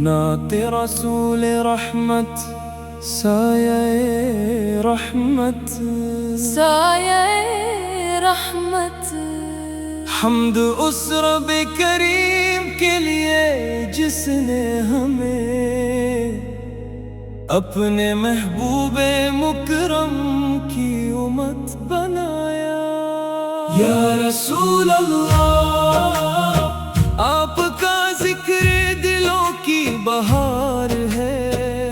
نعت رسول رحمت سایہ رحمت سایہ رحمت حمد اس رب کریم کے لیے جس نے ہمیں اپنے محبوب مکرم کی امت بنایا۔ یا رسول اللہ، آپ کا ذکر دلوں کی بہار ہے،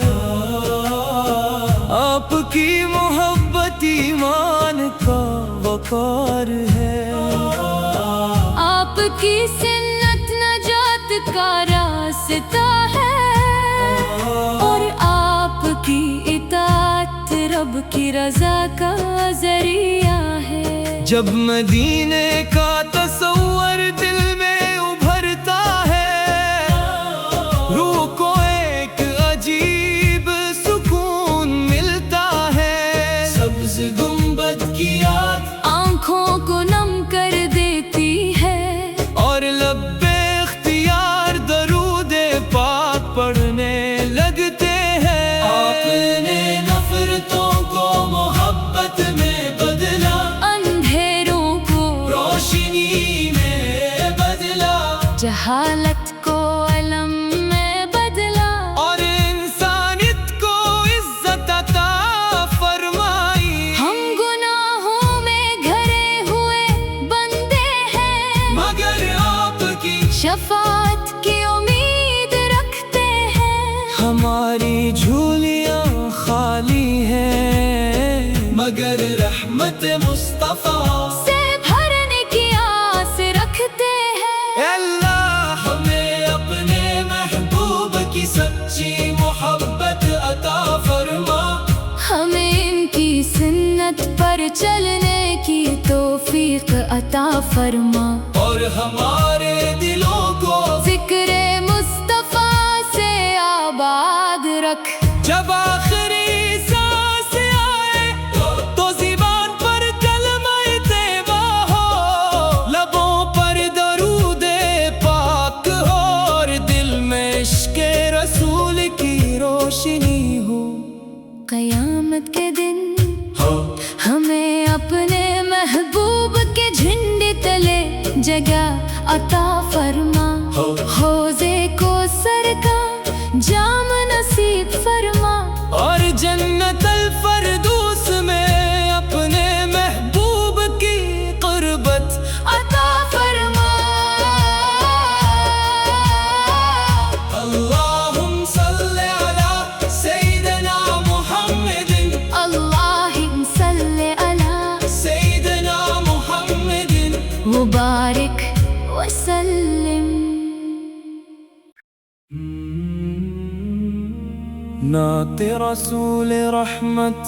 آپ کی محبت ایمان کا وقار ہے، آپ کی سنت نجات کا راستہ ہے، اور آپ کی اطاعت رب کی رضا کا ذریعہ ہے۔ جب مدینے کا تصور دل میں ابھرتا ہے، روح کو ایک عجیب سکون ملتا ہے۔ سبز گنبد کی یاد آنکھوں کو نم کر دیتی ہے، اور لب اختیار درود پاک پڑھنے لگتے ہیں۔ آپ نے نفرتوں کو محبت میں بدلا، اندھیروں کو روشنی میں بدلا، جہالت کو علم میں بدلا، اور انسانیت کو عزت عطا فرمائی۔ ہم گناہوں میں گھرے ہوئے بندے ہیں، مگر آپ کی شفاعت کی امید رکھتے ہیں۔ ہماری جھولیاں خالی ہیں، مگر رحمت مصطفیٰ سے بھرنے کی آس رکھتے ہیں۔ اے اللہ، ہمیں اپنے محبوب کی سچی محبت عطا فرما، ہمیں ان کی سنت پر چلنے کی توفیق عطا فرما، اور ہمارے دلوں کو ذکر مصطفیٰ سے آباد رکھ۔ جب آخری سانس آئے تو زبان پر کلمہ طیبہ ہو، لبوں پر درود پاک ہو، اور دل میں عشق رسول کی روشنی ہو۔ قیامت کے دن ہو ہمیں اپنے محبوب کے جھنڈے تلے جگہ عطا فرما، حوضے کو سر کا جام نصیب فرما، اور جنت الفردوس میں اپنے محبوب کی قربت عطا فرما۔ اللہم صلی علی سیدنا محمد، اللہم صلی علی سیدنا محمد، مبارک وسلم۔ نعت رسول رحمت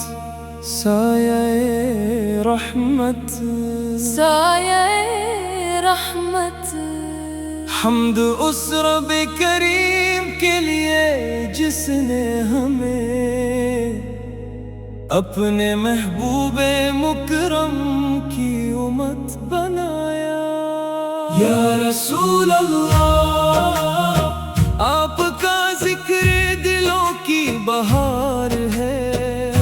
سایہ رحمت سایہ رحمت حمد اس رب کریم کے لیے جس نے ہمیں اپنے محبوب مکرم کی امت بنایا۔ یا رسول اللہ، آپ کا ذکر دلوں کی بہار ہے،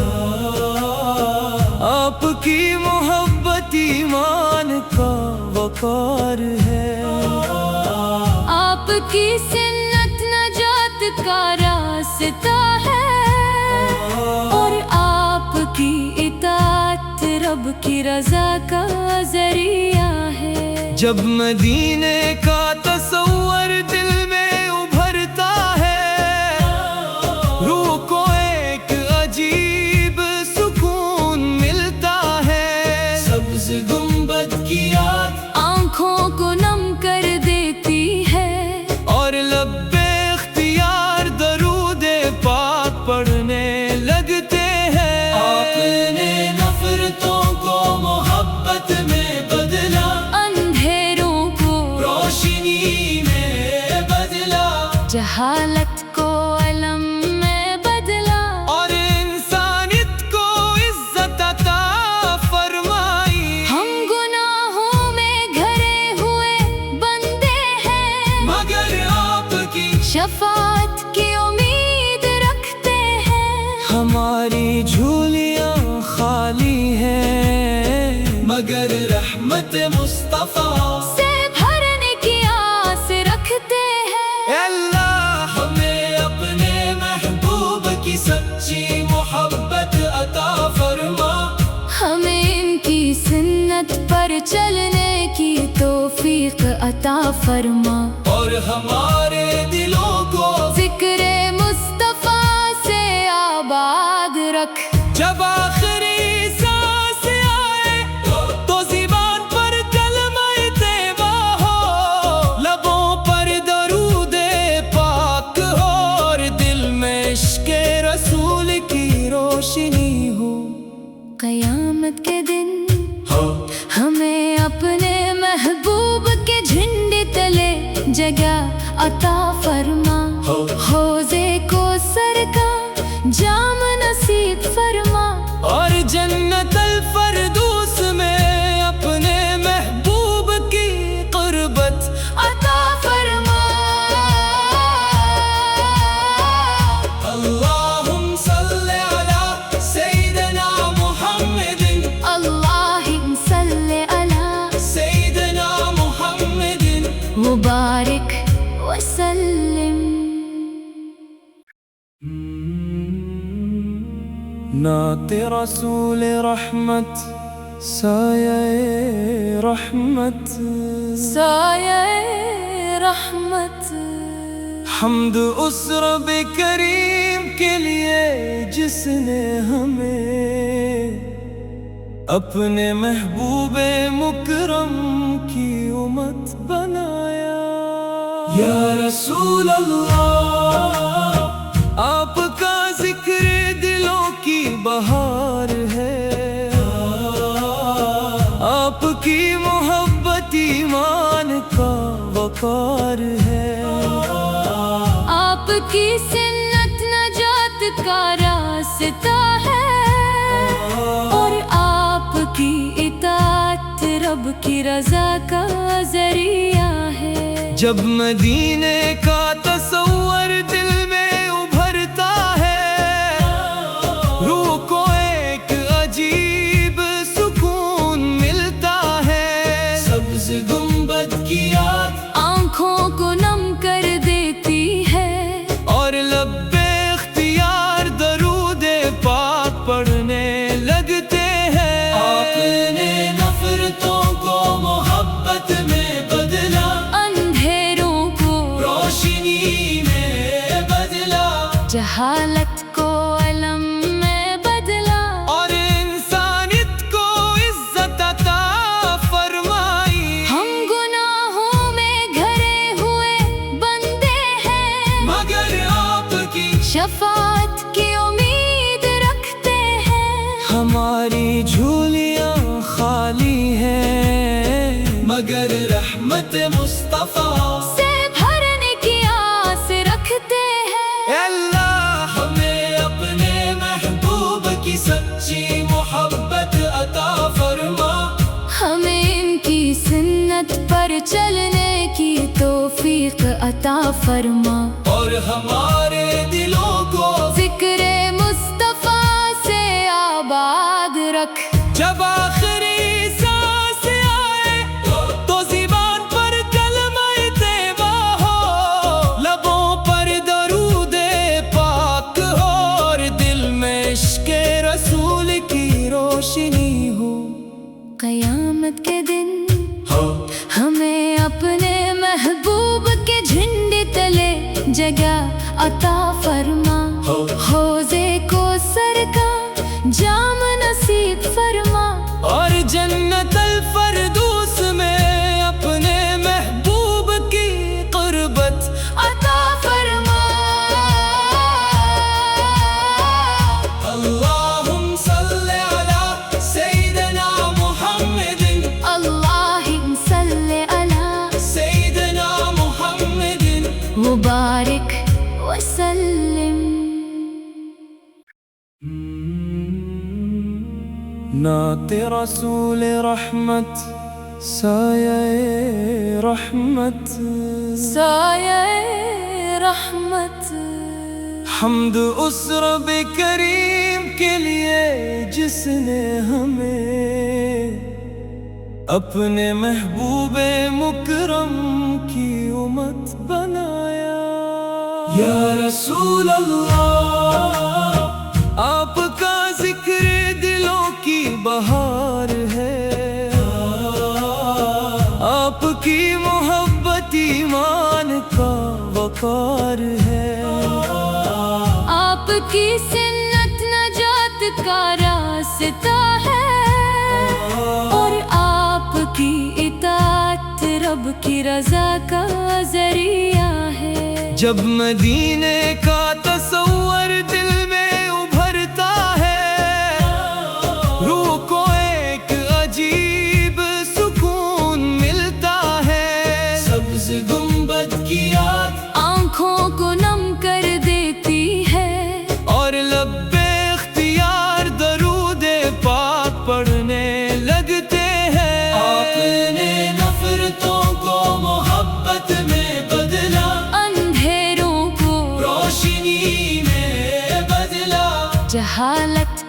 آپ کی محبت ایمان کا وقار ہے، آپ کی سنت نجات کا راستہ ہے، اور آپ کی اطاعت رب کی رضا کا ذریعہ ہے۔ جب مدینے کا تصور دل میں ابھرتا ہے، روح کو ایک عجیب سکون ملتا ہے۔ سبز گنبد کی یاد آنکھوں کو نم کر دیتی ہے، اور لب اختیار درود پاک پڑھنے لگتے ہیں۔ آپ نے نفرتوں کو محبت میں بدلا، اندھیروں کو روشنی میں بدلا، جہالت کو علم میں بدلا، اور انسانیت کو عزت عطا فرمائی۔ ہم گناہوں میں گھرے ہوئے بندے ہیں، شفاعت کی امید رکھتے ہیں۔ ہماری جھولیاں خالی ہیں مگر رحمت مصطفیٰ سے بھرنے کی آس رکھتے ہیں۔ اے اللہ ہمیں اپنے محبوب کی سچی محبت عطا فرما، ہمیں ان کی سنت پر چلنے کی توفیق عطا فرما، اور ہمارے دلوں کو ذکر مصطفیٰ سے آباد رکھ۔ جب آخری سانس آئے تو زبان پر کلمہ طیبہ ہو، لبوں پر درود پاک ہو، اور دل میں عشق رسول کی روشنی ہو۔ قیامت کے دن ہمیں اپنے محبوب کے جھنڈے تلے جگہ عطا فرما، حوضے کوثر کا جام نصیب فرما، اور جنت الفردوس میں اپنے محبوب کی قربت عطا فرما۔ اللہم صلی علی سیدنا محمد، اللہم صلی علی سیدنا محمد مبارک وسلم۔ نعت رسول رحمت سایہ رحمت، سایہ رحمت، حمد اس رب کریم کے لیے جس نے ہمیں اپنے محبوب مکرم کی امت بنایا۔ یا رسول اللہ آپ کا ذکر دلوں کی بہار ہے، آپ کی محبت ایمان کا وقار ہے، آپ کی سنت نجات کا راستہ ہے، اور آپ کی اطاعت رب کی رضا کا ذریعہ ہے۔ جب مدینے کا تصور دل میں ابھرتا ہے، روح کو ایک عجیب سکون ملتا ہے، سبز گنبد کی یاد آنکھوں کو نم کر دیتی ہے، اور لب بے اختیار درود پاک پڑھنے لگتے ہیں۔ آپ نے نفرتوں کو محبت میں بدلا، اندھیروں کو روشنی میں بدلا، جہالت کو علم میں بدلا، اور انسانیت کو عزت عطا فرمائی۔ ہم گناہوں میں گھرے ہوئے بندے ہیں، مگر آپ کی شفاعت کی امید رکھتے ہیں۔ ہماری جھولیاں خالی ہیں مگر رحمت مصطفیٰ سے بھرنے کی آس رکھتے ہیں۔ اے اللہ ہمیں اپنے محبوب کی سچی محبت عطا فرما، ہمیں ان کی سنت پر چلنے کی توفیق عطا فرما، اور ہمارے دلوں کو ذکر مصطفیٰ سے آباد رکھ۔ جب آخری سانس آئے تو زبان پر کلمہ طیبہ ہو، لبوں پر درود پاک ہو، اور دل میں عشق رسول کی روشنی ہو۔ قیامت کے دن ہمیں اپنے محبوب کے جھنڈے تلے جگہ عطا فرما، حوضے کوثر کا جام نصیب فرما، اور جنت الفردوس میں اپنے محبوب کی قربت عطا فرما۔ اللہم صلی علی سیدنا محمد، اللہم صلی علی سیدنا محمد مبارک وسلم۔ نعت رسول رحمت سایہ رحمت، سایہ رحمت. حمد اس رب کریم کے لیے جس نے ہمیں اپنے محبوب مکرم کی امت بنایا. یا رسول اللہ آپ کا ذکر دلوں کی بہار ہے، آپ کی محبت ایمان کا وقار ہے، آپ کی سنت نجات کا راستہ ہے، اور آپ کی اطاعت رب کی رضا کا ذریعہ ہے. جب مدینے کا تصور دل میں ابھرتا ہے، روح کو ایک عجیب سکون ملتا ہے. سبز گنبد کی یاد آنکھوں کو نم کر دیتی ہے، اور لب اختیار درود پاک پڑھنے لگتے ہیں. آپ نے نفرتوں کو محبت میں بدلا، اندھیروں کو روشنی میں بدلا. جہالت